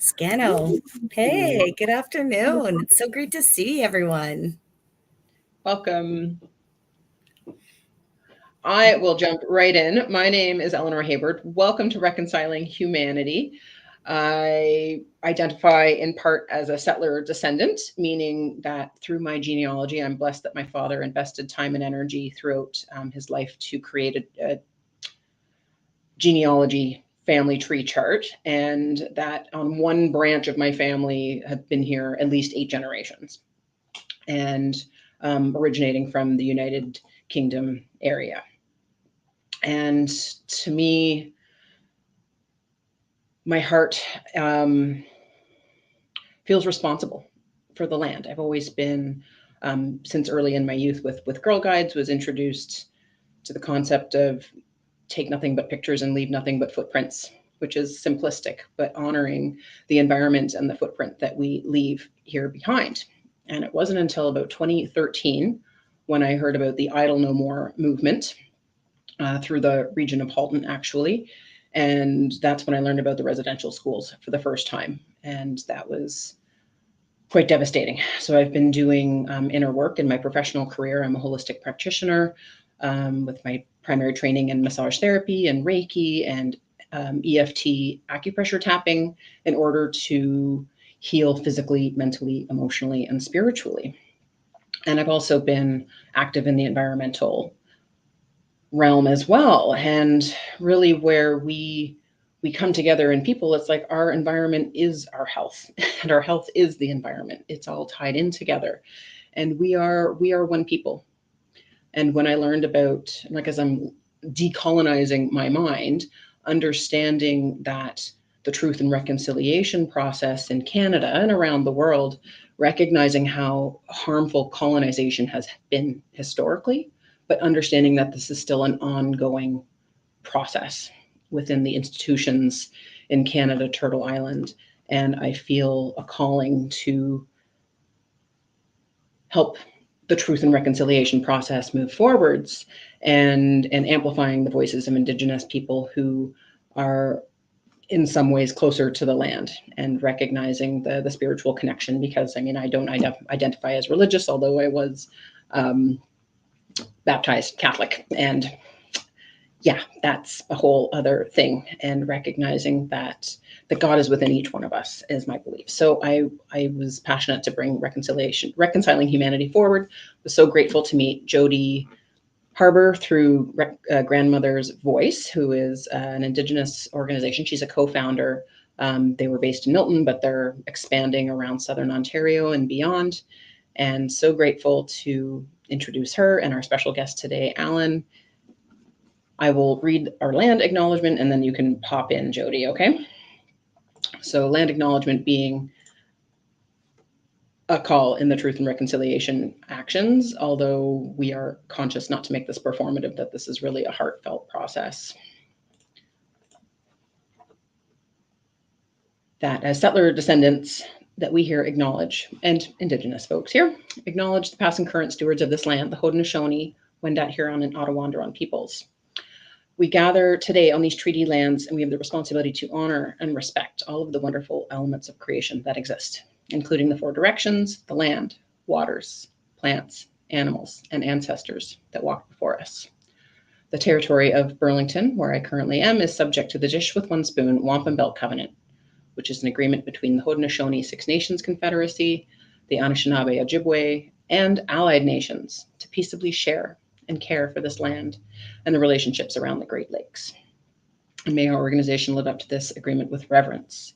Scano. Hey, good afternoon. It's so great to see everyone. Welcome. I will jump right in. My name is Eleanor Hayward. Welcome to Reconciling Humanity. I identify in part as a settler descendant, meaning that through my genealogy, I'm blessed that my father invested time and energy throughout his life to create a genealogy family tree chart, and that on one branch of my family had been here at least 8 generations, and originating from the United Kingdom area. And to me, my heart feels responsible for the land. I've always been, since early in my youth with Girl Guides, was introduced to the concept of take nothing but pictures and leave nothing but footprints, which is simplistic, but honoring the environment and the footprint that we leave here behind. And it wasn't until about 2013 when I heard about the Idle No More movement through the region of Halton, actually. And that's when I learned about the residential schools for the first time. And that was quite devastating. So I've been doing inner work in my professional career. I'm a holistic practitioner with my primary training in massage therapy and Reiki and EFT acupressure tapping in order to heal physically, mentally, emotionally, and spiritually. And I've also been active in the environmental realm as well. And really where we come together in people, it's like our environment is our health and our health is the environment. It's all tied in together. And we are one people. And when I learned about, like, as I'm decolonizing my mind, understanding that the truth and reconciliation process in Canada and around the world, recognizing how harmful colonization has been historically, but understanding that this is still an ongoing process within the institutions in Canada, Turtle Island. And I feel a calling to help the truth and reconciliation process move forwards, and amplifying the voices of Indigenous people who are in some ways closer to the land, and recognizing the spiritual connection. Because I mean, I don't identify as religious, although I was baptized Catholic, and yeah, that's a whole other thing. And recognizing that God is within each one of us is my belief. So I was passionate to bring reconciling humanity forward. Was so grateful to meet Jody Harbour through Grandmother's Voice, who is an Indigenous organization. She's a co-founder. They were based in Milton, but they're expanding around Southern Ontario and beyond. And so grateful to introduce her and our special guest today, Alan. I will read our land acknowledgement and then you can pop in, Jody, okay? So land acknowledgement being a call in the truth and reconciliation actions, although we are conscious not to make this performative, that this is really a heartfelt process. That as settler descendants, that we here acknowledge, and Indigenous folks here, acknowledge the past and current stewards of this land, the Haudenosaunee, Wendat, Huron, and Ottawandaron peoples. We gather today on these treaty lands, and we have the responsibility to honor and respect all of the wonderful elements of creation that exist, including the 4 directions, the land, waters, plants, animals, and ancestors that walked before us. The territory of Burlington, where I currently am, is subject to the Dish with One Spoon Wampum Belt Covenant, which is an agreement between the Haudenosaunee Six Nations Confederacy, the Anishinaabe Ojibwe, and allied nations to peaceably share and care for this land and the relationships around the Great Lakes. And may our organization live up to this agreement with reverence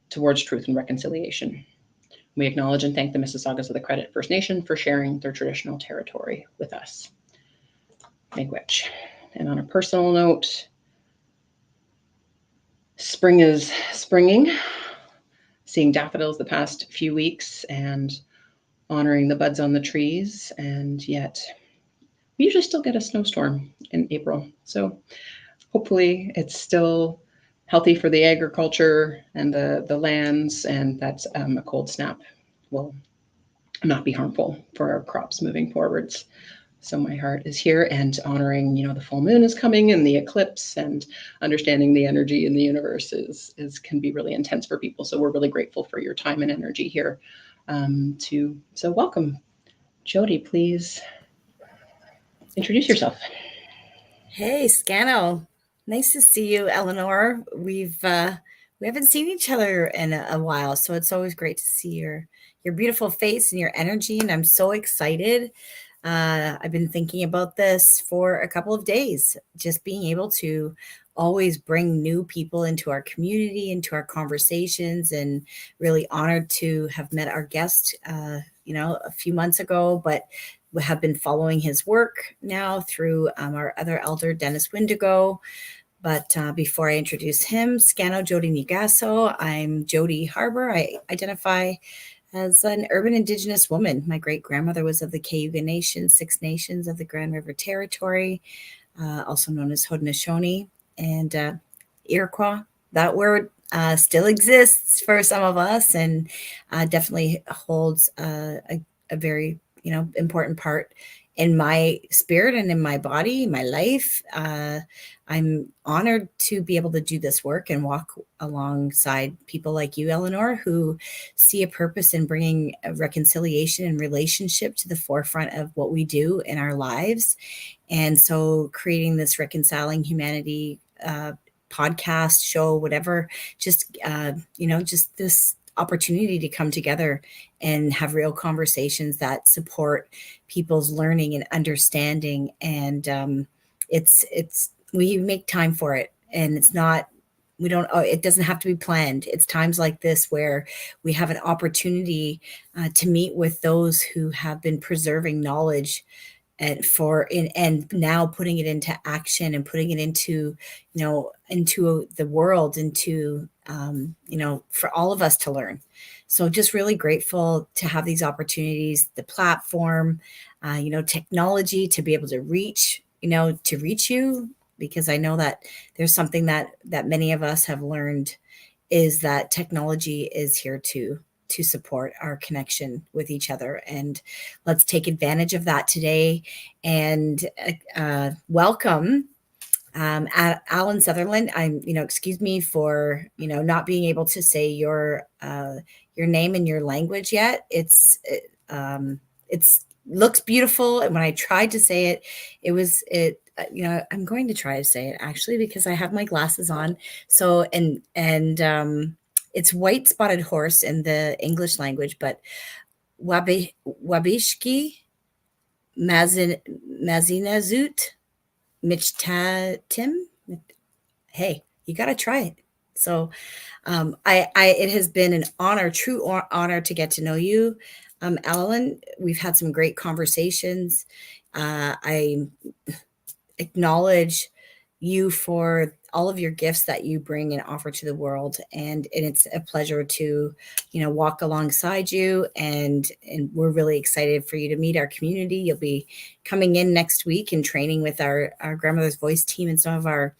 towards truth and reconciliation. We acknowledge and thank the Mississaugas of the Credit First Nation for sharing their traditional territory with us. Miigwech. And on a personal note, spring is springing, seeing daffodils the past few weeks and honoring the buds on the trees, and yet we usually still get a snowstorm in April. So hopefully it's still healthy for the agriculture and the lands, and that a cold snap will not be harmful for our crops moving forwards. So my heart is here, and honoring, the full moon is coming and the eclipse, and understanding the energy in the universe is can be really intense for people. So we're really grateful for your time and energy here. So welcome, Jody. Please introduce yourself. Hey, Scano. Nice to see you, Eleanor. We haven't seen each other in a while, so it's always great to see your beautiful face and your energy, and I'm so excited. I've been thinking about this for a couple of days, just being able to always bring new people into our community, into our conversations, and really honored to have met our guest, a few months ago, but we have been following his work now through our other elder, Dennis Windigo. But before I introduce him, Scano Jody Nigaso, I'm Jody Harbour. I identify as an urban Indigenous woman. My great-grandmother was of the Cayuga Nation, Six Nations of the Grand River Territory, also known as Haudenosaunee, and Iroquois. That word still exists for some of us, and definitely holds a very important part in my spirit and in my body, my life. I'm honored to be able to do this work and walk alongside people like you, Eleanor, who see a purpose in bringing a reconciliation and relationship to the forefront of what we do in our lives. And so creating this Reconciling Humanity podcast, show, whatever, just this opportunity to come together and have real conversations that support people's learning and understanding. And we make time for it, and it doesn't have to be planned. It's times like this where we have an opportunity to meet with those who have been preserving knowledge and now putting it into action and putting it into the world, for all of us to learn. So just really grateful to have these opportunities, the platform, technology to be able to reach you, because I know that there's something that many of us have learned, is that technology is here to support our connection with each other. And let's take advantage of that today. And welcome, Alan Sutherland. Excuse me for, not being able to say your name in your language yet. It's looks beautiful. And when I tried to say it, I'm going to try to say it actually, because I have my glasses on. So, it's white spotted horse in the English language, but Wabishki Mazinazut Michtatim. Hey, you got to try it. So it has been an honor, true honor to get to know you, Alan. We've had some great conversations. I acknowledge you for all of your gifts that you bring and offer to the world. And it's a pleasure to, walk alongside you. And we're really excited for you to meet our community. You'll be coming in next week and training with our Grandmother's Voice team and some of our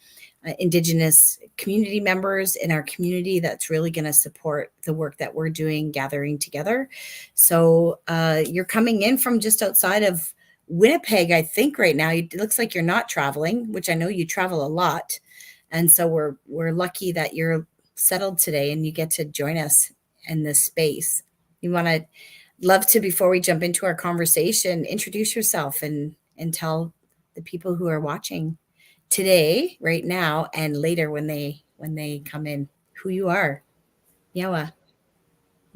Indigenous community members in our community that's really going to support the work that we're doing, gathering together. So you're coming in from just outside of Winnipeg, I think right now. It looks like you're not traveling, which I know you travel a lot. And so we're lucky that you're settled today and you get to join us in this space. Love to, before we jump into our conversation, introduce yourself and tell the people who are watching today, right now, and later when they come in, who you are. Yawa.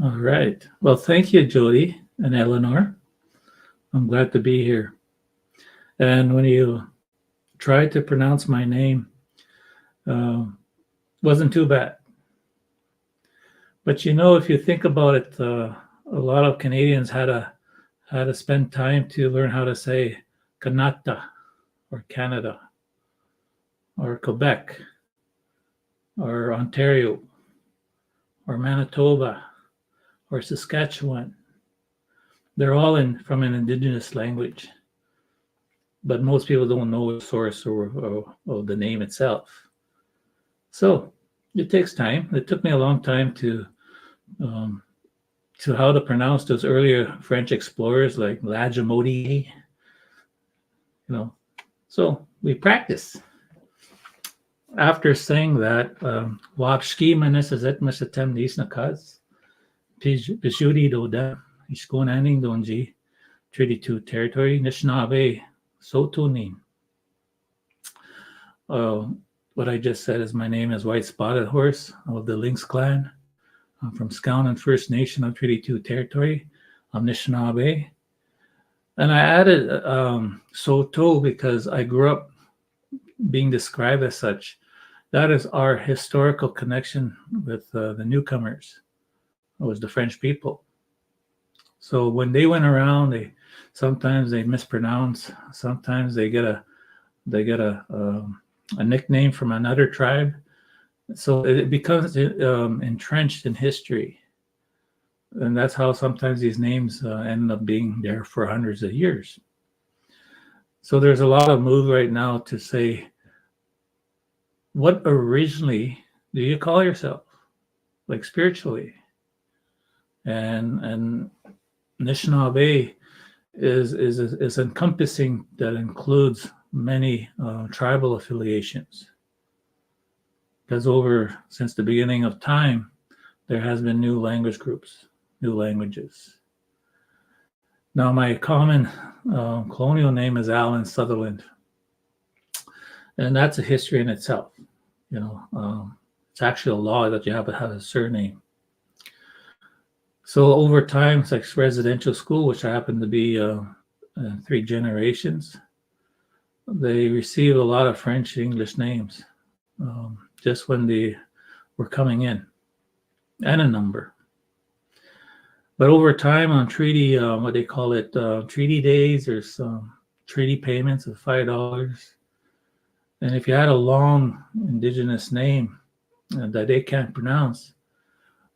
All right. Well, thank you, Jody and Eleanor. I'm glad to be here. And when you tried to pronounce my name, wasn't too bad. But if you think about it, a lot of Canadians had to spend time to learn how to say Kanata or Canada or Quebec or Ontario or Manitoba or Saskatchewan. They're all from an Indigenous language, but most people don't know the source or the name itself. So it takes time. It took me a long time to how to pronounce those earlier French explorers like La Jamodi, So we practice. After saying that, Wapski manis azet masatem nis nakaz, Pishudi do da, Iskon aning donji, Treaty 2 territory, Nishnave, Sotunin. What I just said is my name is White Spotted Horse of the Lynx clan. I'm from Skowhegan First Nation of Treaty 2 territory. I'm Anishinaabe. And I added Soto because I grew up being described as such. That is our historical connection with the newcomers. It was the French people. So when they went around, sometimes they mispronounce. Sometimes they get a nickname from another tribe. So it becomes entrenched in history. And that's how sometimes these names end up being there for hundreds of years. So there's a lot of move right now to say, what originally do you call yourself? Like spiritually? And Anishinaabe is encompassing, that includes many tribal affiliations. Because since the beginning of time, there has been new language groups, new languages. Now, my common colonial name is Alan Sutherland, and that's a history in itself. It's actually a law that you have to have a surname. So over time, it's like residential school, which I happen to be 3 generations. They receive a lot of French English names just when they were coming in, and a number. But over time on treaty, what they call it, treaty days, there's some treaty payments of $5. And if you had a long indigenous name that they can't pronounce,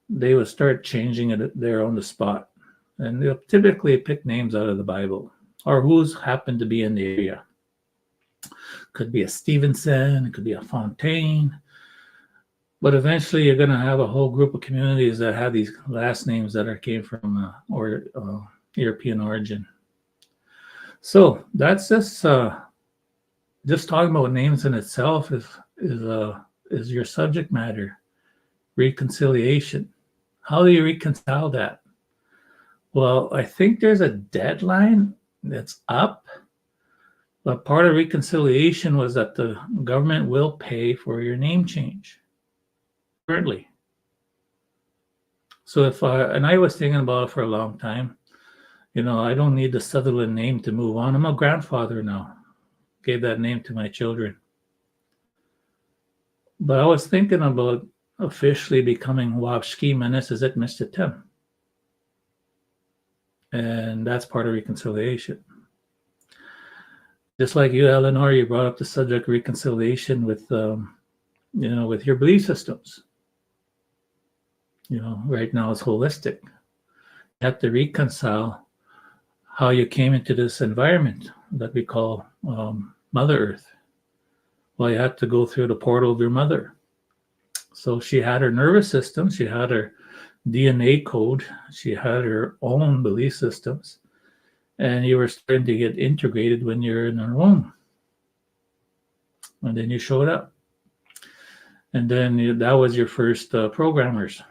they would start changing it there on the spot. And they'll typically pick names out of the Bible or who's happened to be in the area. Could be a Stevenson, it could be a Fontaine. But eventually you're going to have a whole group of communities that have these last names that came from European origin. So that's just talking about names in itself is your subject matter. Reconciliation. How do you reconcile that? Well, I think there's a deadline that's up. But part of reconciliation was that the government will pay for your name change currently. So and I was thinking about it for a long time. I don't need the Sutherland name to move on. I'm a grandfather now. Gave that name to my children. But I was thinking about officially becoming Wapski Menesizet Mr. Tim. And that's part of reconciliation. Just like you, Eleanor, you brought up the subject of reconciliation with with your belief systems. Right now it's holistic. You have to reconcile how you came into this environment that we call Mother Earth. Well, you had to go through the portal of your mother. So she had her nervous system, she had her DNA code, she had her own belief systems, and you were starting to get integrated when you're in her womb. And then you showed up. And then that was your first programmers.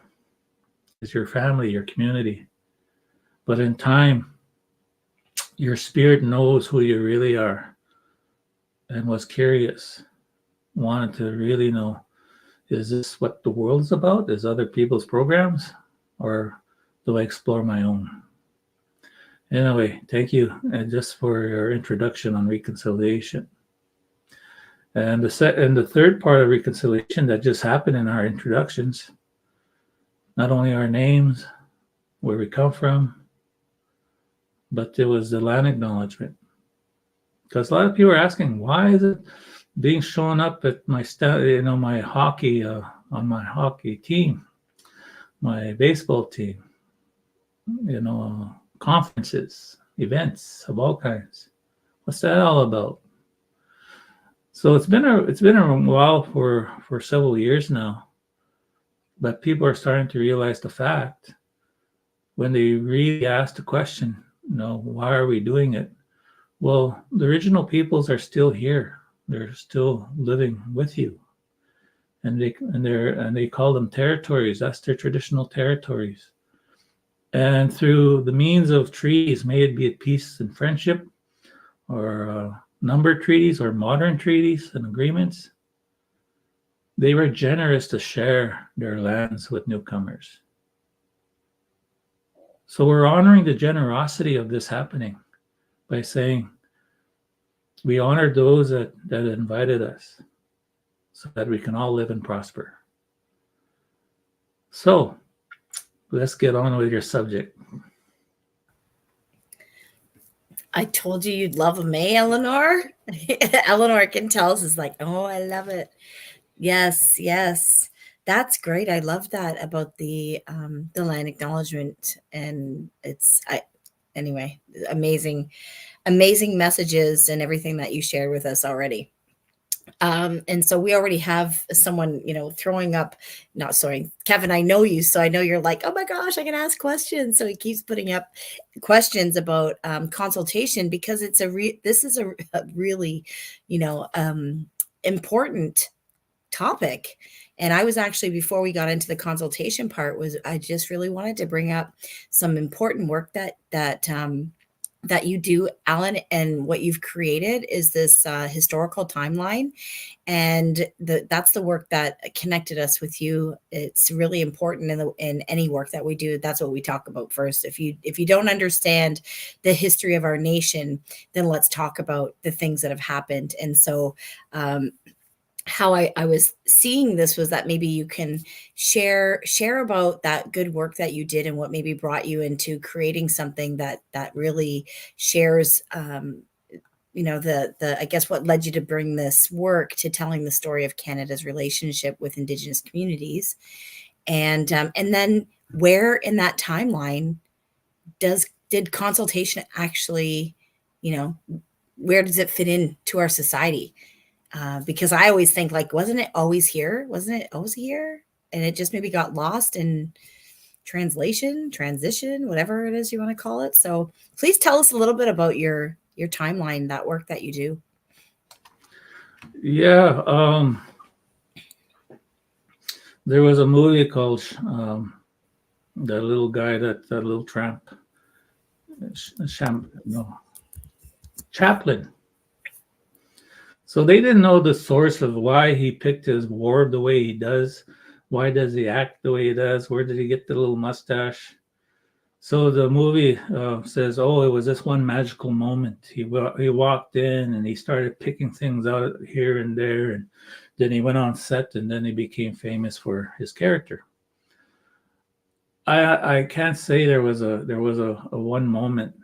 It's your family, your community. But in time, your spirit knows who you really are and was curious, wanted to really know, is this what the world is about? Is other people's programs? Or do I explore my own? Anyway, thank you just for your introduction on reconciliation. And the third part of reconciliation that just happened in our introductions, not only our names, where we come from, but there was the land acknowledgement. Because a lot of people are asking, why is it being shown up at my my hockey on my hockey team, my baseball team, conferences, events of all kinds. What's that all about? So it's been a while for several years now, but people are starting to realize the fact when they really ask the question, why are we doing it? Well, the original peoples are still here. They're still living with you. And they call them territories. That's their traditional territories. And through the means of treaties, may it be at peace and friendship, or number treaties, or modern treaties and agreements, they were generous to share their lands with newcomers. So we're honoring the generosity of this happening by saying we honor those that invited us so that we can all live and prosper. So let's get on with your subject. I told you you'd love them, eh, Eleanor? Eleanor can tell us, is like, oh, I love it. Yes, yes. That's great. I love that about the land acknowledgement. And anyway, amazing, amazing messages and everything that you shared with us already. And so we already have someone, throwing up, not sorry, Kevin, I know you, so I know you're like, oh my gosh, I can ask questions. So he keeps putting up questions about consultation, because this is a really, important topic. And I was actually, before we got into the consultation part, I just really wanted to bring up some important work that you do, Alan, and what you've created is this historical timeline. And that's the work that connected us with you. It's really important in any work that we do. That's what we talk about first. If you don't understand the history of our nation, then let's talk about the things that have happened. And so how I was seeing this was that maybe you can share about that good work that you did and what maybe brought you into creating something that really shares, I guess what led you to bring this work to telling the story of Canada's relationship with Indigenous communities, and then where in that timeline did consultation actually, where does it fit in to our society? Because I always think, like, wasn't it always here? Wasn't it always here? And it just maybe got lost in transition, whatever it is you want to call it. So please tell us a little bit about your timeline, that work that you do. Yeah. There was a movie called that little guy, that little tramp, Chaplin. So they didn't know the source of why he picked his ward the way he does. Why does he act the way he does? Where did he get the little mustache? So the movie says, oh, it was this one magical moment. He walked in and he started picking things out here and there. And then he went on set, and then he became famous for his character. I can't say there was a one moment.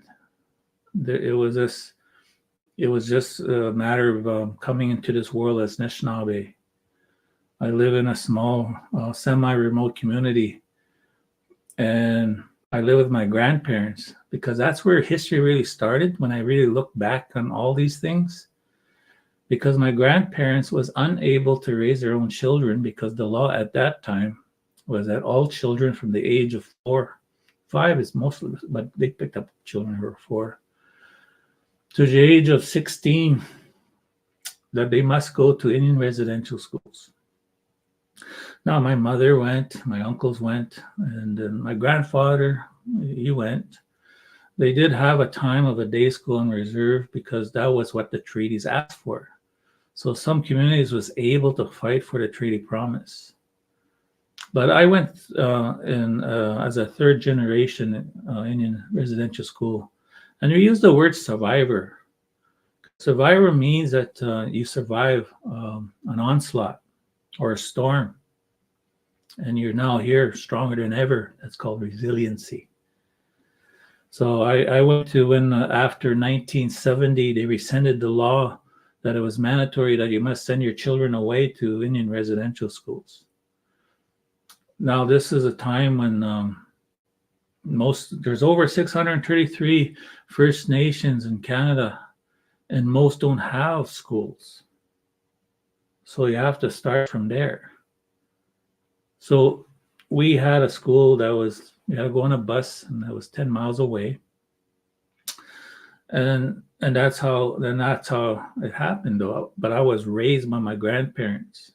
It was just a matter of coming into this world as Anishinaabe. I live in a small, semi-remote community, and I live with my grandparents, because that's where history really started, when I really look back on all these things. Because my grandparents was unable to raise their own children, because the law at that time was that all children from the age of 5 is mostly, but they picked up children who were 4, to the age of 16, that they must go to Indian residential schools. Now, my mother went, my uncles went, and then my grandfather, he went. They did have a time of a day school in reserve, because that was what the treaties asked for. So some communities was able to fight for the treaty promise. But I went as a third generation Indian residential school. And we use the word survivor. Survivor means that you survive an onslaught or a storm, and you're now here stronger than ever. That's called resiliency. So I went to when after 1970, they rescinded the law that it was mandatory that you must send your children away to Indian residential schools. Now, this is a time when there's over 633 First Nations in Canada, and most don't have schools. So you have to start from there. So we had a school that was, you had to go on a bus, and that was 10 miles away. And that's how it happened though. But I was raised by my grandparents.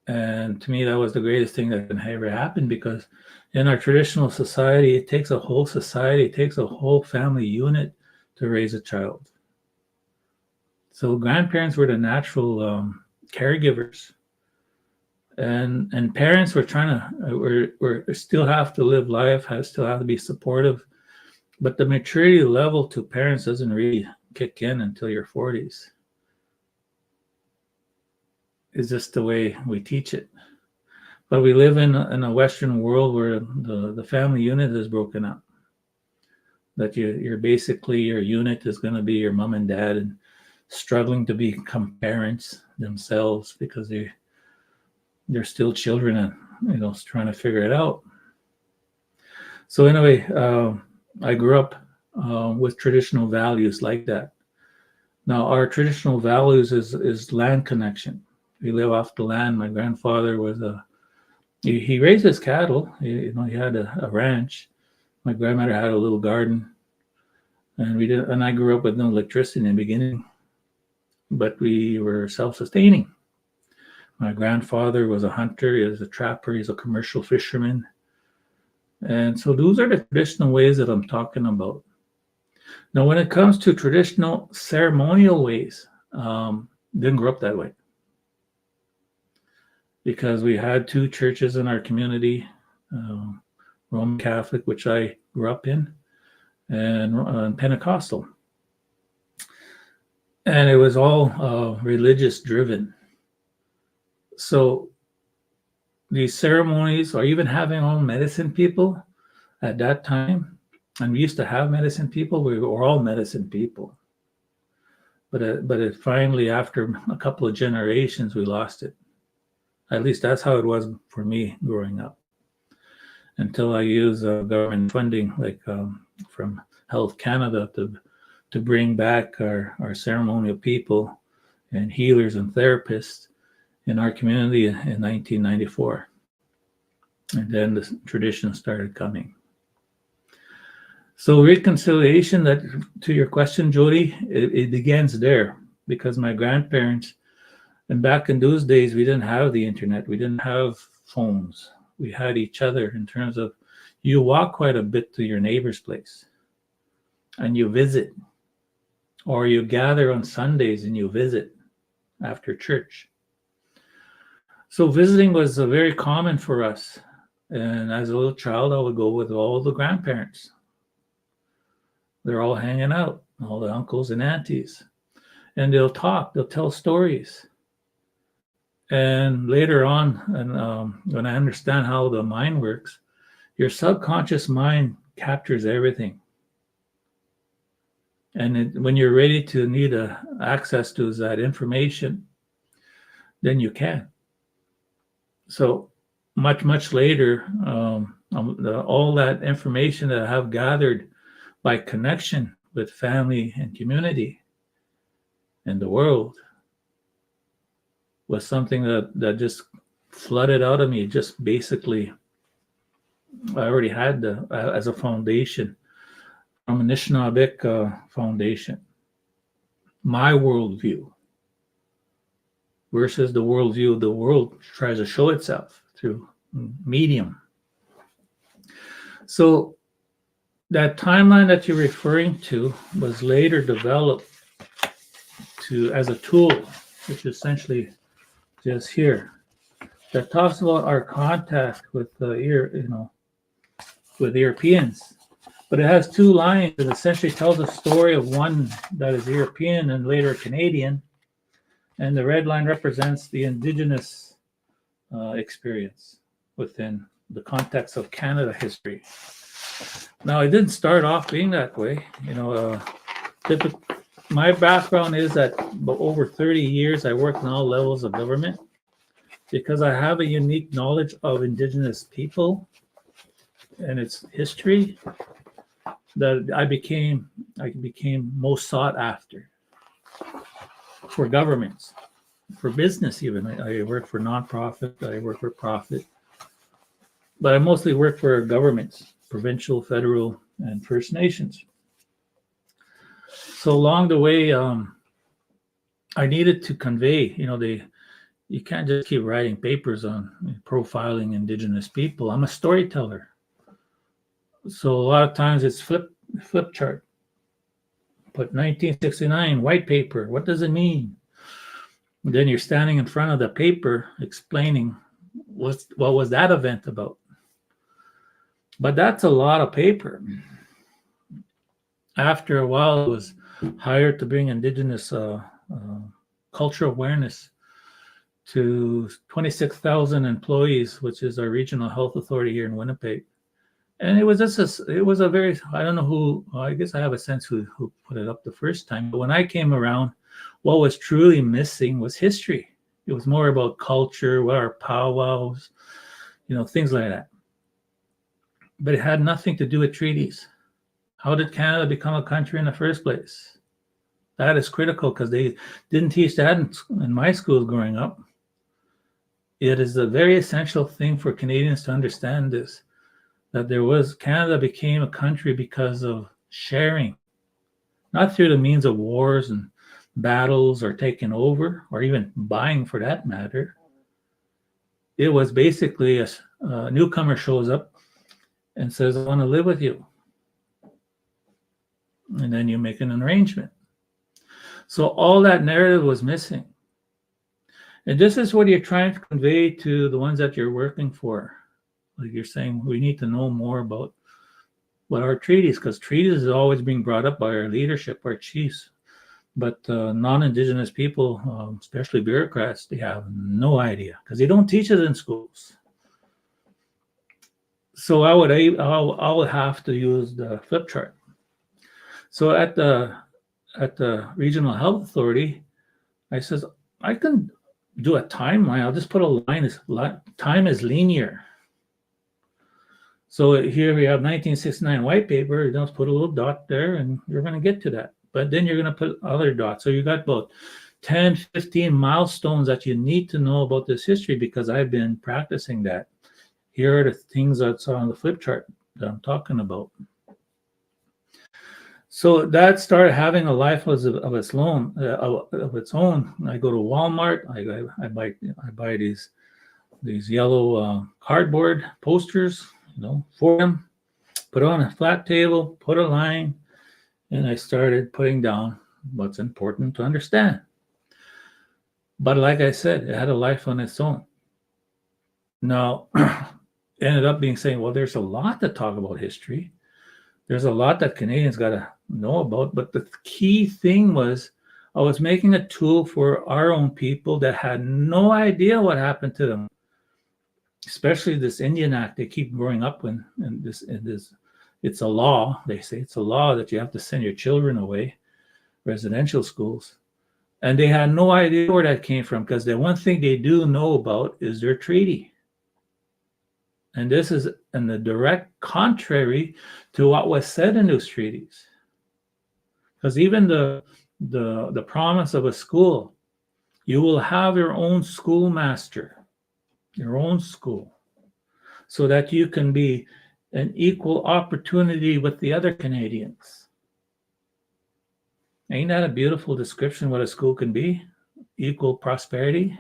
And to me, that was the greatest thing that can ever happen, because in our traditional society, it takes a whole society, it takes a whole family unit to raise a child. So grandparents were the natural caregivers, and parents were trying to were still have to live life, still have to be supportive, but the maturity level to parents doesn't really kick in until your 40s. It's just the way we teach it. But we live in a Western world where the family unit is broken up. That you're basically, your unit is going to be your mom and dad, and struggling to become parents themselves because they're still children and trying to figure it out. So anyway, I grew up with traditional values like that. Now our traditional values is land connection. We live off the land. My grandfather was he raised his cattle. He had a ranch. My grandmother had a little garden, and I grew up with no electricity in the beginning, but we were self-sustaining. My grandfather was a hunter. He was a trapper. He's a commercial fisherman. And so those are the traditional ways that I'm talking about. Now, when it comes to traditional ceremonial ways, didn't grow up that way. Because we had two churches in our community, Roman Catholic, which I grew up in, and Pentecostal. And it was all religious driven. So these ceremonies, or even having our own medicine people at that time, and we used to have medicine people, we were all medicine people. But it finally, after a couple of generations, we lost it. At least that's how it was for me growing up. Until I used government funding, like from Health Canada, to bring back our ceremonial people and healers and therapists in our community in 1994. And then the tradition started coming. So reconciliation, that to your question, Jody, it begins there, because my grandparents, and back in those days, we didn't have the internet, we didn't have phones. We had each other in terms of, you walk quite a bit to your neighbor's place and you visit, or you gather on Sundays and you visit after church. So visiting was very common for us. And as a little child, I would go with all the grandparents. They're all hanging out, all the uncles and aunties. And they'll talk, they'll tell stories. And later on, and when I understand how the mind works, your subconscious mind captures everything. And when you're ready to need access to that information, then you can. So much later, all that information that I have gathered by connection with family and community and the world was something that just flooded out of me. Just basically, I already had as a foundation from Anishinaabe foundation, my worldview versus the worldview the world tries to show itself through medium. So that timeline that you're referring to was later developed as a tool, which is essentially just here, that talks about our contact with with Europeans. But it has two lines. It essentially tells a story of one that is European and later Canadian. And the red line represents the Indigenous experience within the context of Canada history. Now, it didn't start off being that way. My background is that over 30 years, I worked in all levels of government because I have a unique knowledge of Indigenous people and its history that I became most sought after for governments, for business even. I work for nonprofit, I work for profit, but I mostly work for governments, provincial, federal, and First Nations. So along the way, I needed to convey, you can't just keep writing papers on profiling Indigenous people. I'm a storyteller. So a lot of times it's flip chart. Put 1969 white paper. What does it mean? And then you're standing in front of the paper explaining what was that event about. But that's a lot of paper. After a while, I was hired to bring Indigenous cultural awareness to 26,000 employees, which is our regional health authority here in Winnipeg. And it was a very, I don't know who, I guess I have a sense who put it up the first time. But when I came around, what was truly missing was history. It was more about culture, what our powwows, things like that. But it had nothing to do with treaties. How did Canada become a country in the first place? That is critical because they didn't teach that in my schools growing up. It is a very essential thing for Canadians to understand this, that Canada became a country because of sharing, not through the means of wars and battles or taking over or even buying for that matter. It was basically a newcomer shows up and says, I want to live with you. And then you make an arrangement. So all that narrative was missing. And this is what you're trying to convey to the ones that you're working for. Like you're saying, we need to know more about what our treaties, because treaties is always being brought up by our leadership, our chiefs. But non-Indigenous people, especially bureaucrats, they have no idea because they don't teach it in schools. So I would have to use the flip chart. So at the regional health authority, I says I can do a timeline. I'll just put a line. Time is linear. So here we have 1969 white paper. You just put a little dot there, and you're going to get to that. But then you're going to put other dots. So you got about 10, 15 milestones that you need to know about this history because I've been practicing that. Here are the things that's on the flip chart that I'm talking about. So that started having a life of its own. I go to Walmart. I buy these yellow cardboard posters, for them. Put it on a flat table. Put a line. And I started putting down what's important to understand. But like I said, it had a life on its own. Now, it ended up saying, well, there's a lot to talk about history. There's a lot that Canadians got to know about. But the key thing was I was making a tool for our own people that had no idea what happened to them. Especially this Indian Act they keep growing up in, and this it's a law. They say it's a law that you have to send your children away, residential schools. And they had no idea where that came from because the one thing they do know about is their treaty. And this is in the direct contrary to what was said in those treaties. Because even the promise of a school, you will have your own schoolmaster, your own school, so that you can be an equal opportunity with the other Canadians. Ain't that a beautiful description what a school can be? Equal prosperity.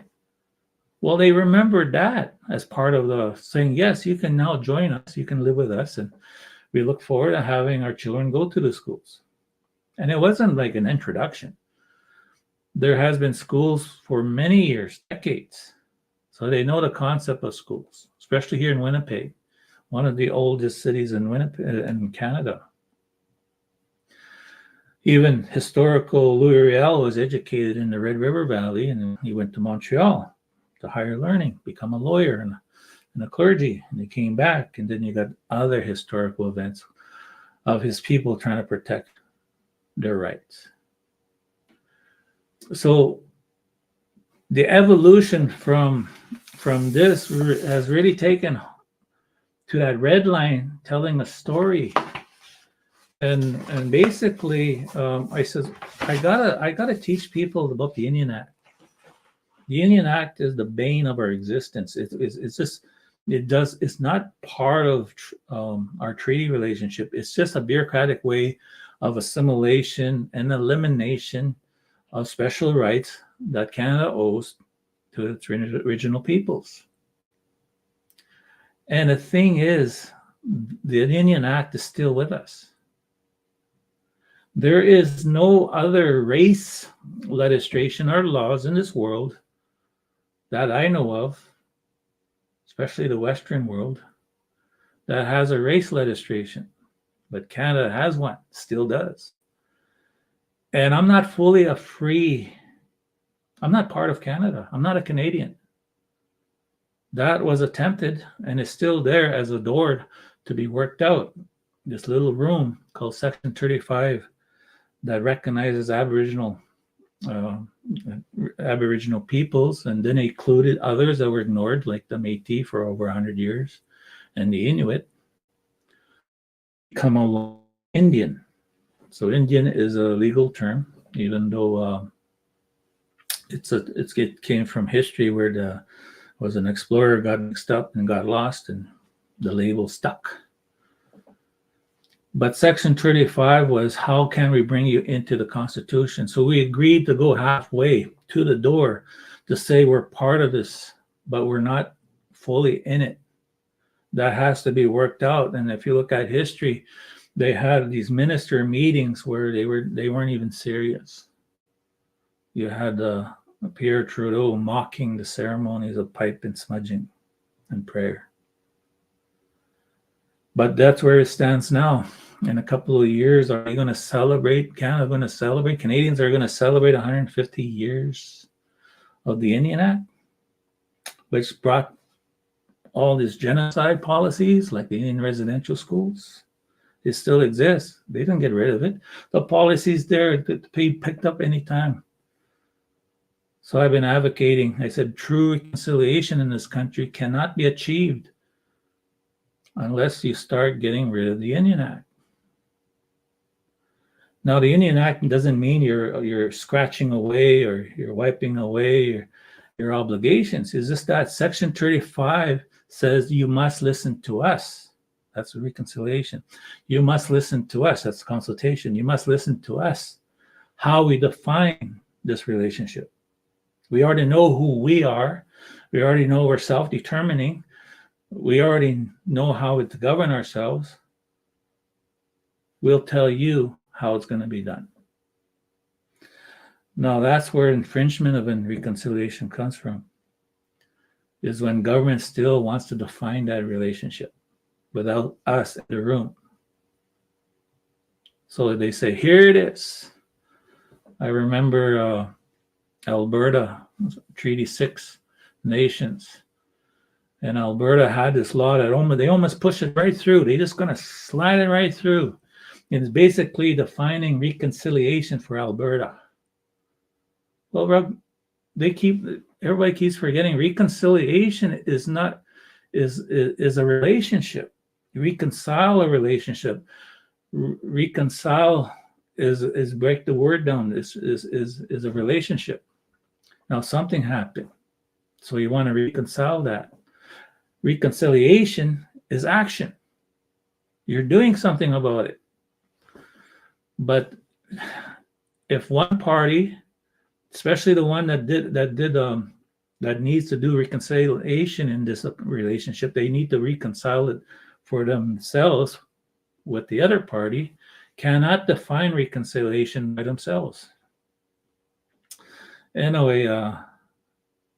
Well, they remembered that as part of the saying, yes, you can now join us, you can live with us, and we look forward to having our children go to the schools. And it wasn't like an introduction. There has been schools for many years, decades. So they know the concept of schools, especially here in Winnipeg, one of the oldest cities in Winnipeg, in Canada. Even historical Louis Riel was educated in the Red River Valley, and he went to Montreal to higher learning, become a lawyer and a clergy. And he came back, and then you got other historical events of his people trying to protect their rights. So the evolution from this has really taken to that red line telling a story. And basically, I said, I gotta teach people about the Indian Act. The Indian Act is the bane of our existence. It's not part of our treaty relationship. It's just a bureaucratic way of assimilation and elimination of special rights that Canada owes to its original peoples. And the thing is, the Indian Act is still with us. There is no other race legislation or laws in this world that I know of, especially the Western world, that has a race legislation. But Canada has one, still does. And I'm not fully I'm not part of Canada. I'm not a Canadian. That was attempted and is still there as a door to be worked out. This little room called Section 35 that recognizes Aboriginal peoples, and then included others that were ignored, like the Métis for over 100 years, and the Inuit. Come along, Indian. So Indian is a legal term, even though it came from history where there was an explorer got mixed up and got lost, and the label stuck. But Section 35 was, how can we bring you into the Constitution? So we agreed to go halfway to the door to say we're part of this, but we're not fully in it. That has to be worked out. And if you look at history, they had these minister meetings where they weren't even serious. You had Pierre Trudeau mocking the ceremonies of pipe and smudging and prayer. But that's where it stands now. In a couple of years, are they going to celebrate? Canada going to celebrate? Canadians are going to celebrate 150 years of the Indian Act, which brought all these genocide policies, like the Indian residential schools. It still exists. They didn't get rid of it. The policies there to be picked up anytime. So I've been advocating. I said true reconciliation in this country cannot be achieved unless you start getting rid of the Indian Act. Now, the Indian Act doesn't mean you're scratching away or you're wiping away your obligations. It's just that Section 35 says you must listen to us. That's a reconciliation. You must listen to us. That's consultation. You must listen to us. How we define this relationship. We already know who we are. We already know we're self-determining. We already know how to govern ourselves. We'll tell you how it's going to be done. Now, that's where infringement of reconciliation comes from, is when government still wants to define that relationship without us in the room. So they say, here it is. I remember Alberta, Treaty 6 Nations. And Alberta had this law that they almost pushed it right through. They're just going to slide it right through. It's basically defining reconciliation for Alberta. Well, Rob, everybody keeps forgetting reconciliation is a relationship. Reconcile a relationship. Reconcile is break the word down. Is a relationship. Now something happened, so you want to reconcile that. Reconciliation is action. You're doing something about it. But if one party, especially the one that needs to do reconciliation in this relationship, they need to reconcile it for themselves with the other party, cannot define reconciliation by themselves. Anyway,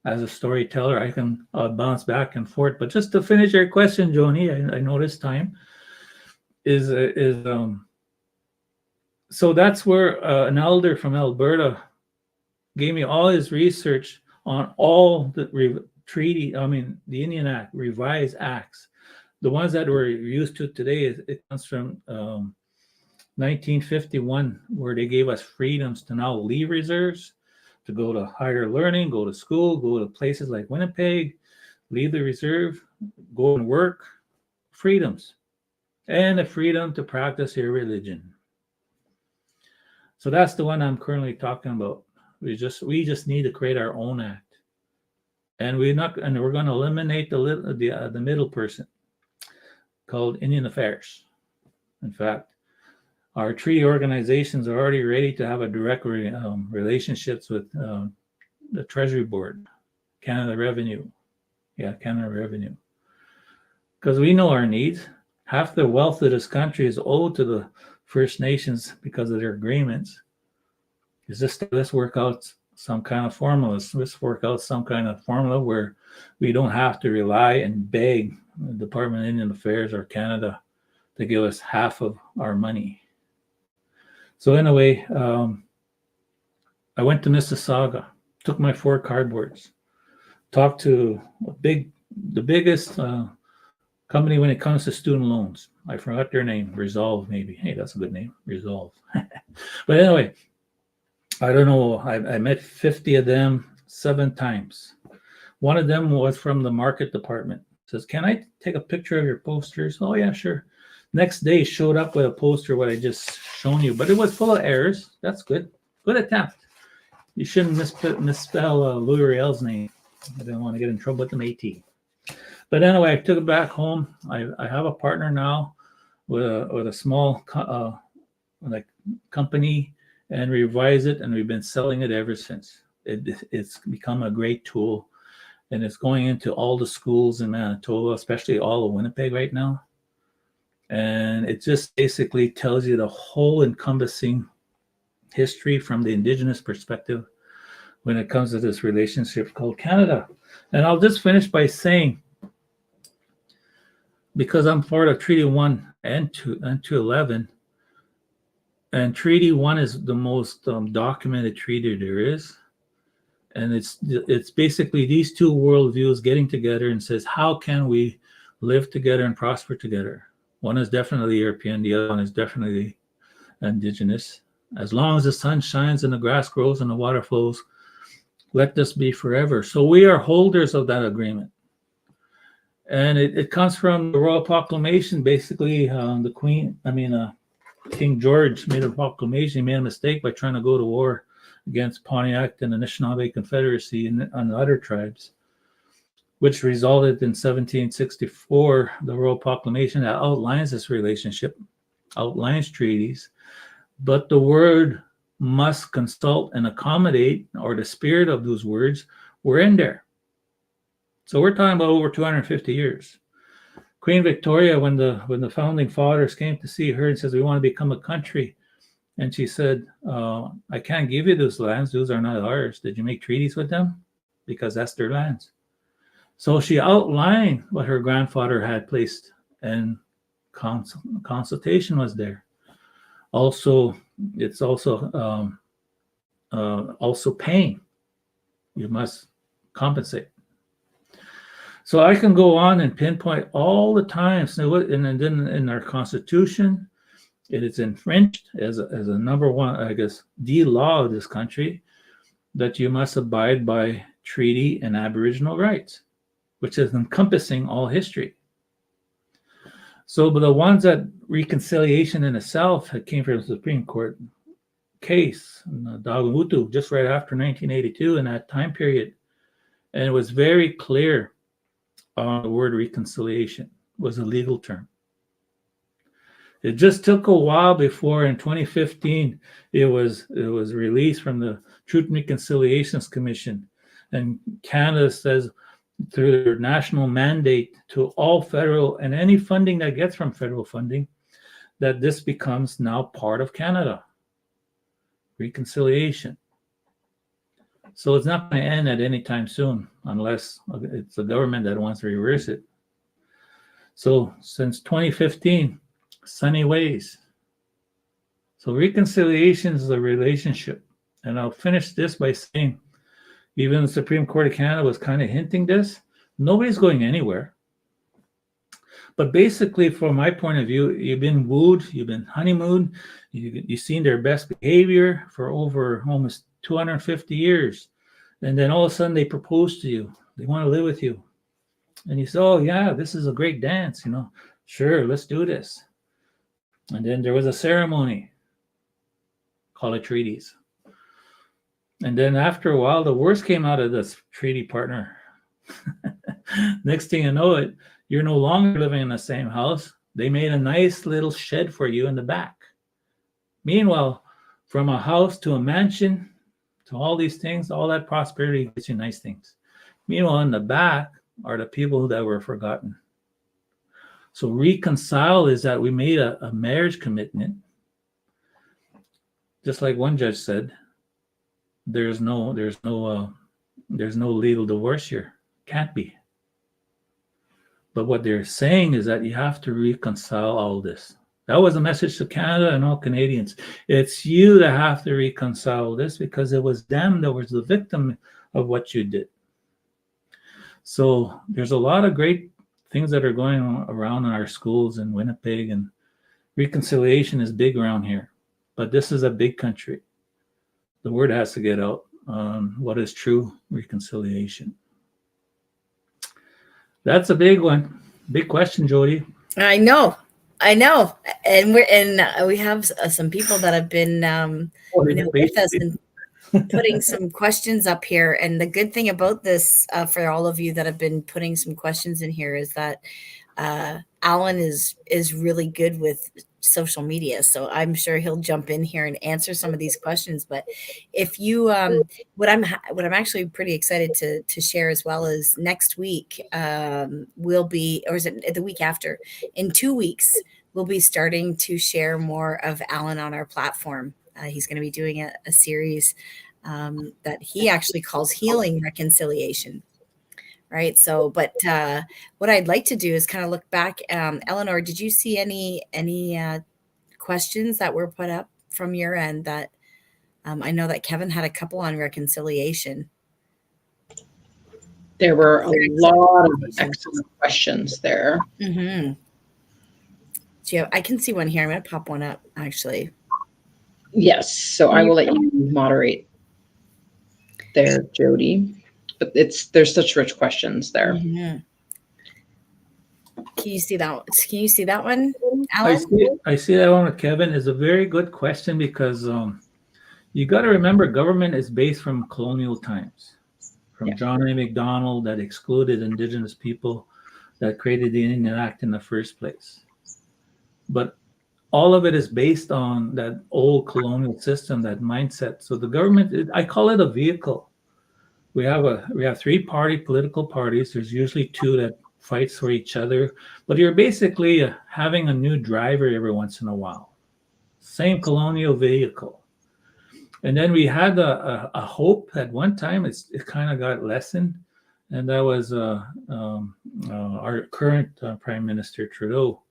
as a storyteller, I can bounce back and forth. But just to finish your question, Joni, I know this time so that's where an elder from Alberta gave me all his research on all the the Indian Act, revised acts. The ones that we're used to today, it comes from 1951, where they gave us freedoms to now leave reserves, to go to higher learning, go to school, go to places like Winnipeg, leave the reserve, go and work, freedoms, and the freedom to practice your religion. So that's the one I'm currently talking about. We just need to create our own act, and we're going to eliminate the middle person called Indian Affairs. In fact, our treaty organizations are already ready to have a direct relationships with the Treasury Board, Canada Revenue. Yeah, Canada Revenue. Because we know our needs. Half the wealth of this country is owed to the First Nations because of their agreements. Is this, let's work out some kind of formula. Let's work out some kind of formula where we don't have to rely and beg the Department of Indian Affairs or Canada to give us half of our money. So anyway, I went to Mississauga, took my 4 cardboards, talked to the biggest company when it comes to student loans. I forgot their name. Resolve, maybe. Hey, that's a good name. Resolve. But anyway, I don't know. I met 50 of them 7 times. One of them was from the market department. Says, can I take a picture of your posters? Oh, yeah, sure. Next day, showed up with a poster, what I just shown you. But it was full of errors. That's good. Good attempt. You shouldn't misspell Louis Riel's name. I don't want to get in trouble with the Métis. But anyway, I took it back home. I have a partner now with a small company, and revise it, and we've been selling it ever since. It's become a great tool, and it's going into all the schools in Manitoba, especially all of Winnipeg right now. And it just basically tells you the whole encompassing history from the Indigenous perspective when it comes to this relationship called Canada. And I'll just finish by saying, because I'm part of Treaty 1 and 211, and Treaty 1 is the most documented treaty there is. And it's basically these 2 worldviews getting together and says, how can we live together and prosper together? One is definitely European, the other one is definitely Indigenous. As long as the sun shines and the grass grows and the water flows, let this be forever. So we are holders of that agreement. And it comes from the Royal Proclamation. Basically, King George made a proclamation. He made a mistake by trying to go to war against Pontiac and the Anishinaabe Confederacy and other tribes, which resulted in 1764, the Royal Proclamation that outlines this relationship, outlines treaties, but the word must consult and accommodate, or the spirit of those words were in there. So we're talking about over 250 years. Queen Victoria, when the founding fathers came to see her and says, we want to become a country, and she said, I can't give you those lands. Those are not ours. Did you make treaties with them? Because that's their lands. So she outlined what her grandfather had placed, and consultation was there. Also, it's also pain. You must compensate. So I can go on and pinpoint all the times, and then in our Constitution, it is infringed as a number one, I guess, the law of this country, that you must abide by treaty and Aboriginal rights, which is encompassing all history. So, but the ones that reconciliation in itself, it came from the Supreme Court case, Dagamutu, just right after 1982, in that time period. And it was very clear the word reconciliation was a legal term. It just took a while before, in 2015, it was released from the Truth and Reconciliations Commission, and Canada says, through their national mandate to all federal and any funding that gets from federal funding, that this becomes now part of Canada. Reconciliation. So it's not going to end at any time soon, unless it's the government that wants to reverse it. So since 2015, sunny ways. So reconciliation is a relationship. And I'll finish this by saying, even the Supreme Court of Canada was kind of hinting this. Nobody's going anywhere. But basically, from my point of view, you've been wooed, you've been honeymooned, you've seen their best behavior for over almost 250 years. And then all of a sudden they propose to you. They want to live with you. And you say, oh, yeah, this is a great dance, Sure, let's do this. And then there was a ceremony. Call it treaties. And then after a while, the worst came out of this treaty partner. Next thing you know it, you're no longer living in the same house. They made a nice little shed for you in the back. Meanwhile, from a house to a mansion to all these things, all that prosperity gets you nice things. Meanwhile, in the back are the people that were forgotten. So reconcile is that we made a marriage commitment. Just like one judge said, there's no legal divorce here. Can't be. But what they're saying is that you have to reconcile all this. That was a message to Canada and all Canadians. It's you that have to reconcile this because it was them that was the victim of what you did. So there's a lot of great things that are going around in our schools in Winnipeg, and reconciliation is big around here. But this is a big country. The word has to get out on what is true reconciliation. That's a big one. Big question, Jody. I know. And we have some people that have been with us and putting some questions up here. And the good thing about this, for all of you that have been putting some questions in here, is that Alan is really good with social media, so I'm sure he'll jump in here and answer some of these questions. But if you what I'm actually pretty excited to share as well is next week we'll be, or is it the week after, in 2 weeks we'll be starting to share more of Alan on our platform. He's going to be doing a series that he actually calls Healing Reconciliation. Right. So, but what I'd like to do is kind of look back. Eleanor, did you see any questions that were put up from your end? That I know that Kevin had a couple on reconciliation. There were a lot of excellent questions there. Mm-hmm. So I can see one here. I'm going to pop one up, actually. Yes. So I will let you moderate there, Jody. But there's such rich questions there. Mm-hmm. Can you see that? Can you see that one, Alan? I see that one with Kevin. Is a very good question because you got to remember government is based from colonial times, from John A. Macdonald that excluded Indigenous people, that created the Indian Act in the first place. But all of it is based on that old colonial system, that mindset. So the government, I call it a vehicle. We have three political parties. There's usually two that fights for each other, but you're basically having a new driver every once in a while. Same colonial vehicle. And then we had a hope at one time. It kind of got lessened, and that was our current Prime Minister Trudeau,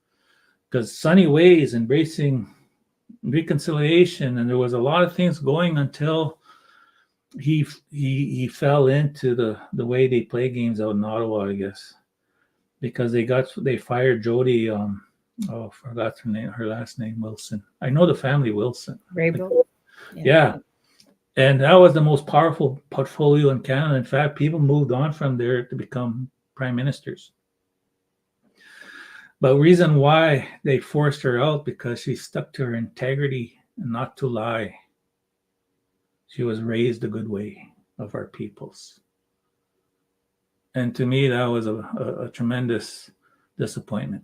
because Sunny Ways embracing reconciliation, and there was a lot of things going until he fell into the way they play games out in Ottawa, I guess, because they fired Jody. Forgot her last name, Wilson. I know the family Wilson. Rabel. Yeah. And that was the most powerful portfolio in Canada. In fact, people moved on from there to become prime ministers. But reason why they forced her out, because she stuck to her integrity and not to lie. She was raised a good way of our peoples. And to me, that was a tremendous disappointment.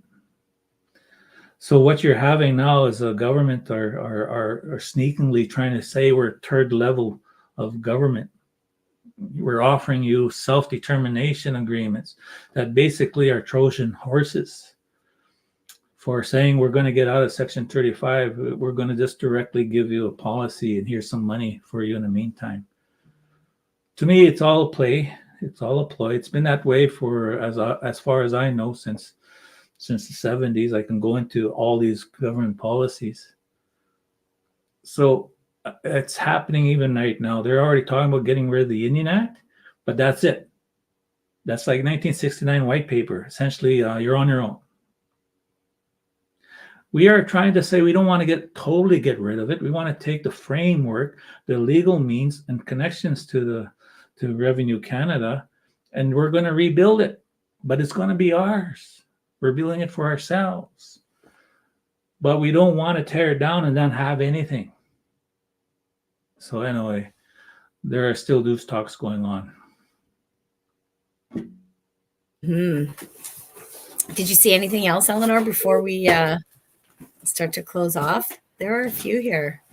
So what you're having now is a government are sneakily trying to say we're third level of government. We're offering you self-determination agreements that basically are Trojan horses for saying we're going to get out of Section 35. We're going to just directly give you a policy and here's some money for you in the meantime. To me, it's all a play. It's all a ploy. It's been that way for as far as I know since the 70s. I can go into all these government policies. So it's happening even right now. They're already talking about getting rid of the Indian Act, but that's it. That's like 1969 white paper. Essentially, you're on your own. We are trying to say we don't want to totally get rid of it. We want to take the framework, the legal means and connections to Revenue Canada, and we're going to rebuild it. But it's going to be ours. We're building it for ourselves. But we don't want to tear it down and then have anything. So anyway, there are still those talks going on. Did you see anything else, Eleanor, before we start to close off? There are a few here.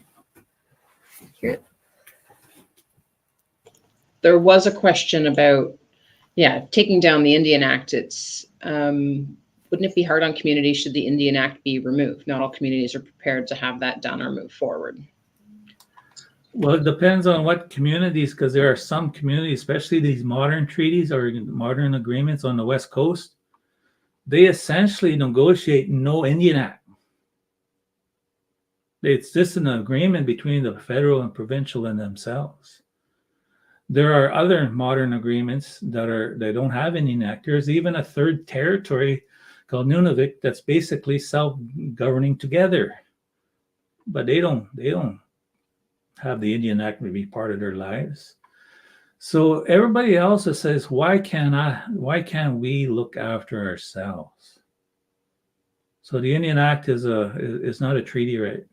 There was a question about, taking down the Indian Act. It's wouldn't it be hard on communities should the Indian Act be removed? Not all communities are prepared to have that done or move forward. Well, it depends on what communities, because there are some communities, especially these modern treaties or modern agreements on the West Coast, they essentially negotiate no Indian Act. It's just an agreement between the federal and provincial and themselves. There are other modern agreements that don't have Indian Act. There's even a third territory called Nunavut that's basically self-governing together, but they don't have the Indian Act to be part of their lives. So everybody else that says, why can't we look after ourselves? So the Indian Act is not a treaty right.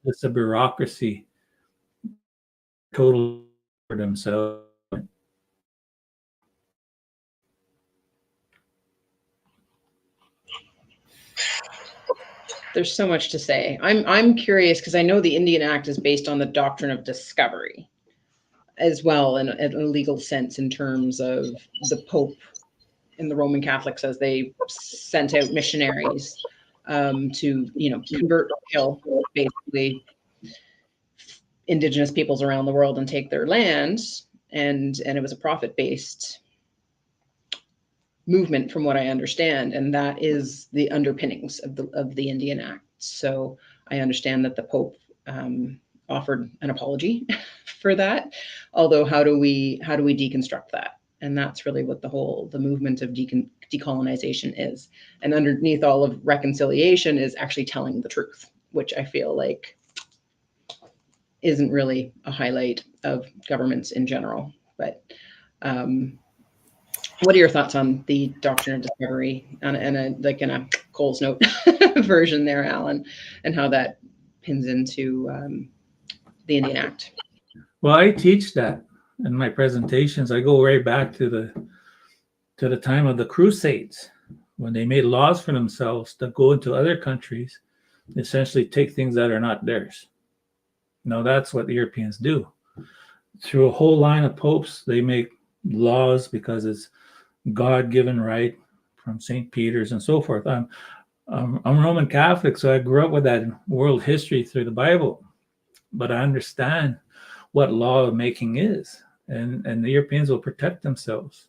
It's a bureaucracy total for themselves. There's so much to say. I'm curious because I know the Indian Act is based on the doctrine of discovery as well in a legal sense, in terms of the Pope and the Roman Catholics as they sent out missionaries to, convert, kill basically Indigenous peoples around the world and take their land. And it was a profit-based movement, from what I understand, and that is the underpinnings of the Indian Act. So I understand that the Pope offered an apology for that. Although, how do we deconstruct that? And that's really what the movement of decolonization is. And underneath all of reconciliation is actually telling the truth, which I feel like isn't really a highlight of governments in general. But what are your thoughts on the doctrine of discovery and in a Cole's Note version there, Alan, and how that pins into the Indian Act? Well, I teach that in my presentations. I go right back to the time of the Crusades, when they made laws for themselves that go into other countries, essentially take things that are not theirs. Now that's what the Europeans do. Through a whole line of popes, they make laws because it's God-given right from St. Peter's and so forth. I'm Roman Catholic, so I grew up with that world history through the Bible, but I understand what law making is, and the Europeans will protect themselves.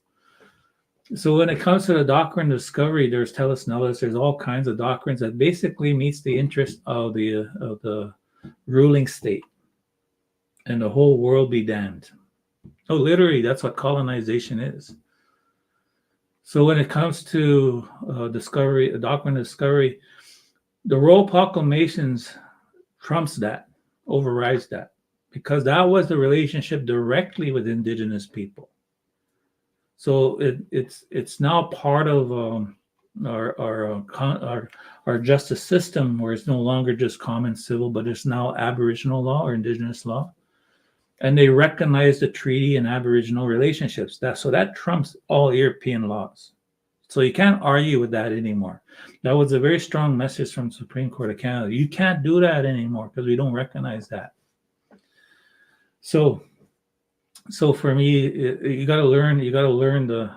So when it comes to the doctrine of discovery, there's tellus nullus, there's all kinds of doctrines that basically meets the interest of the ruling state, and the whole world be damned. Oh, literally, that's what colonization is. So when it comes to discovery, the doctrine of discovery, the royal proclamations trumps that, overrides that, because that was the relationship directly with Indigenous people. So it's now part of our justice system, where it's no longer just common civil, but it's now Aboriginal law or Indigenous law. And they recognize the treaty and Aboriginal relationships. So that trumps all European laws. So you can't argue with that anymore. That was a very strong message from the Supreme Court of Canada. You can't do that anymore because we don't recognize that. So for me, you got to learn the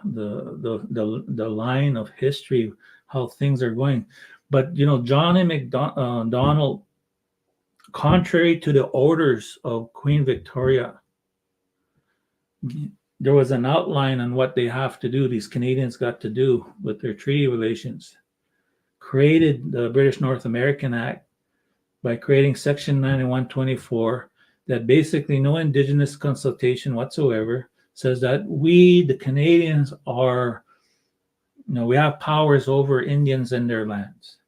line of history, how things are going. But John A. Macdonald, contrary to the orders of Queen Victoria, there was an outline on what they have to do, these Canadians got to do with their treaty relations. Created the British North American Act by creating Section 9124, that basically no Indigenous consultation whatsoever, says that we, the Canadians, are, we have powers over Indians and their lands.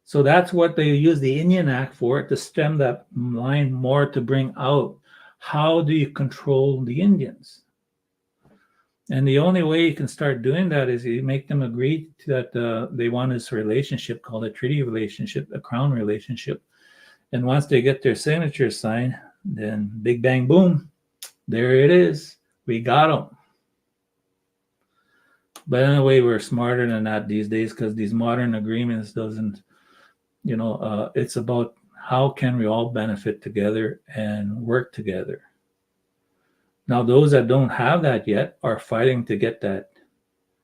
So that's what they use the Indian Act for, to stem that line more, to bring out how do you control the Indians. And the only way you can start doing that is you make them agree that they want this relationship called a treaty relationship, a crown relationship. And once they get their signature signed, then big bang boom, there it is. We got them. But anyway, we're smarter than that these days, because these modern agreements It's about how can we all benefit together and work together. Now, those that don't have that yet are fighting to get that,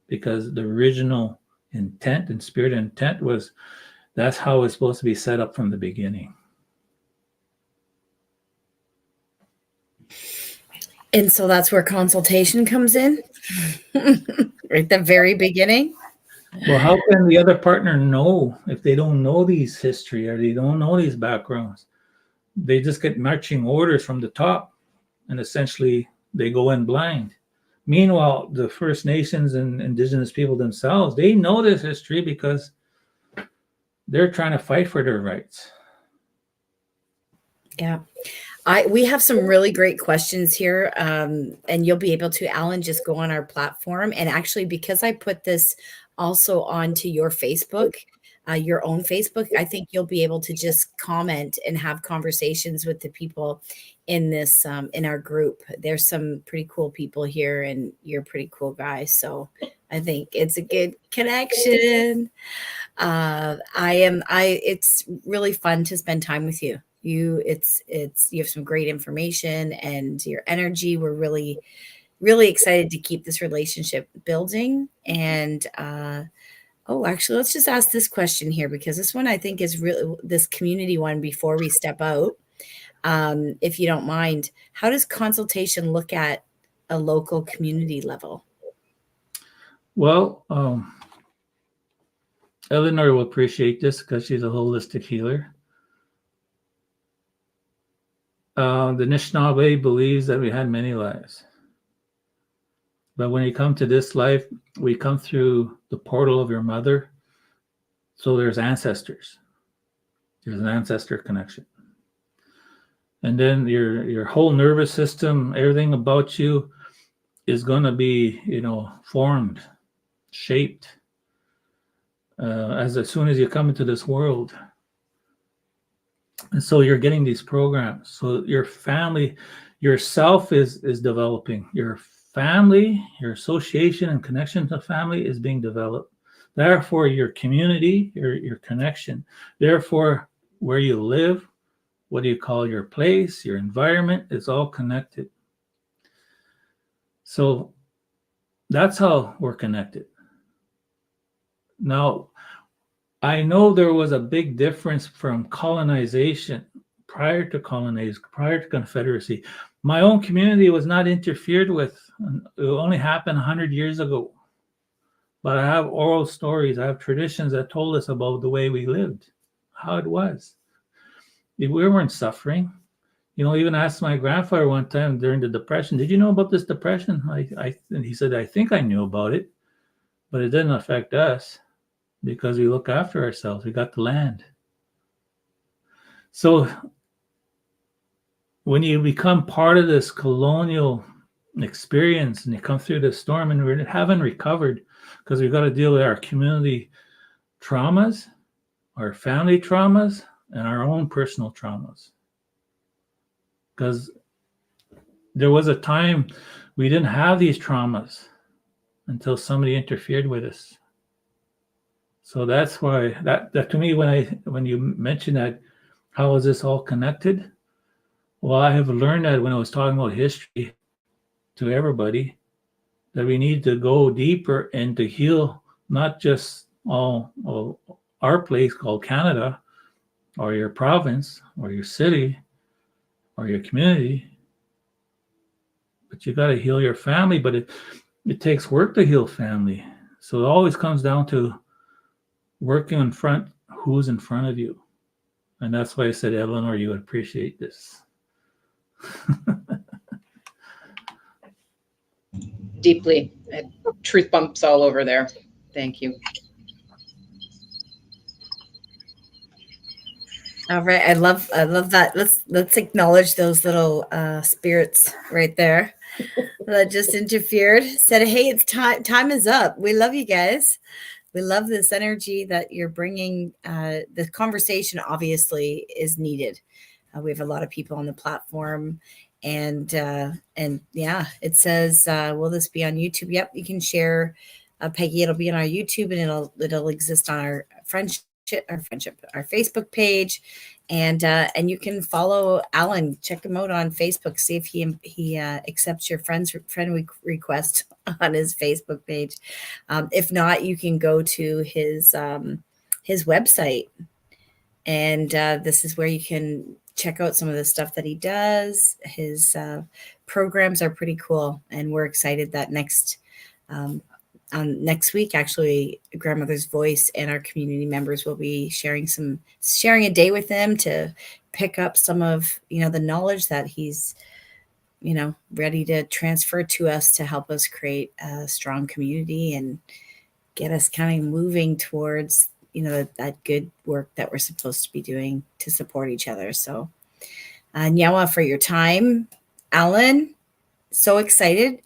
because the original intent and spirit intent was that's how it's supposed to be set up from the beginning. And so that's where consultation comes in, right at the very beginning. Well, how can the other partner know if they don't know these history or they don't know these backgrounds? They just get marching orders from the top, and essentially they go in blind. Meanwhile, the First Nations and Indigenous people themselves, they know this history because they're trying to fight for their rights. Yeah. We have some really great questions here, and you'll be able to, Alan, just go on our platform. And actually, because I put this also onto your Facebook, your own Facebook, I think you'll be able to just comment and have conversations with the people in this, in our group. There's some pretty cool people here, and you're a pretty cool guy. So I think it's a good connection. It's really fun to spend time with you. You have some great information and your energy. We're really, really excited to keep this relationship building. And actually, let's just ask this question here, because this one I think is really this community one before we step out. If you don't mind, how does consultation look at a local community level? Well, Eleanor will appreciate this because she's a holistic healer. The Anishinaabe believes that we had many lives. But when you come to this life, we come through the portal of your mother. So there's ancestors. There's an ancestor connection. And then your whole nervous system, everything about you is going to be, formed, shaped as soon as you come into this world. And so you're getting these programs. So your family, yourself is developing. Your family, your association and connection to family is being developed. Therefore, your community, your connection. Therefore, where you live, what do you call your place, your environment, is all connected. So that's how we're connected. Now, I know there was a big difference from colonization prior to Confederacy. My own community was not interfered with. It only happened 100 years ago. But I have oral stories, I have traditions that told us about the way we lived, how it was. We weren't suffering. Even asked my grandfather one time during the Depression, did you know about this Depression? And he said, I think I knew about it, but it didn't affect us. Because we look after ourselves, we got the land. So when you become part of this colonial experience and you come through the storm, and we haven't recovered because we've got to deal with our community traumas, our family traumas, and our own personal traumas. Because there was a time we didn't have these traumas until somebody interfered with us. So that's why that to me, when you mention that, how is this all connected? Well, I have learned that when I was talking about history to everybody, that we need to go deeper and to heal not just all our place called Canada, or your province, or your city, or your community, but you got to heal your family. But it takes work to heal family. So it always comes down to working in front, who's in front of you. And that's why I said, Eleanor, you would appreciate this. Deeply. Truth bumps all over there. Thank you. All right. I love that. Let's acknowledge those little spirits right there that just interfered. Said, hey, it's time is up. We love you guys. We love this energy that you're bringing. The conversation obviously is needed. We have a lot of people on the platform, and yeah, it says, will this be on YouTube? Yep, you can share, Peggy. It'll be on our YouTube, and it'll exist on our friendship our Facebook page, and you can follow Alan. Check him out on Facebook. See if he accepts your friend request on his Facebook page. If not, you can go to his website, and this is where you can check out some of the stuff that he does. His programs are pretty cool, and we're excited that next week, actually, Grandmother's Voice and our community members will be sharing a day with him to pick up some of the knowledge that he's ready to transfer to us to help us create a strong community and get us kind of moving towards that good work that we're supposed to be doing to support each other. So Nyawa, for your time. Alan, so excited.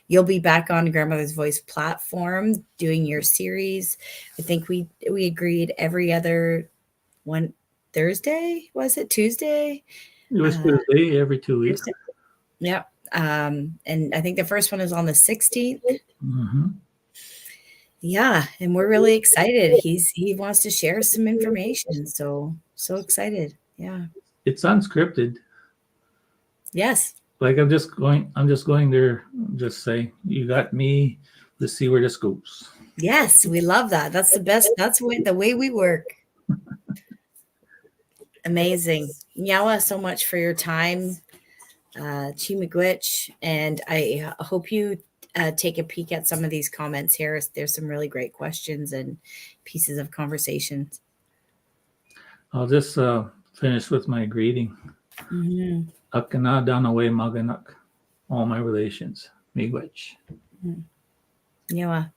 You'll be back on Grandmother's Voice platform doing your series. I think we agreed every other one Thursday. Was it Tuesday? It was Tuesday every 2 weeks. Yeah. And I think the first one is on the 16th. Mm-hmm. Yeah, and we're really excited. He wants to share some information. So excited. Yeah. It's unscripted. Yes. Like I'm just going there, just say, you got me. Let's see where this goes. Yes, we love that. That's the best. That's the way we work. Amazing. Nyawa, so much for your time. Chimigwich, and I hope you take a peek at some of these comments here. There's some really great questions and pieces of conversations. I'll just finish with my greeting. Mm-hmm. Akana Danaway Maganak, all my relations. Miigwech. Nyawa.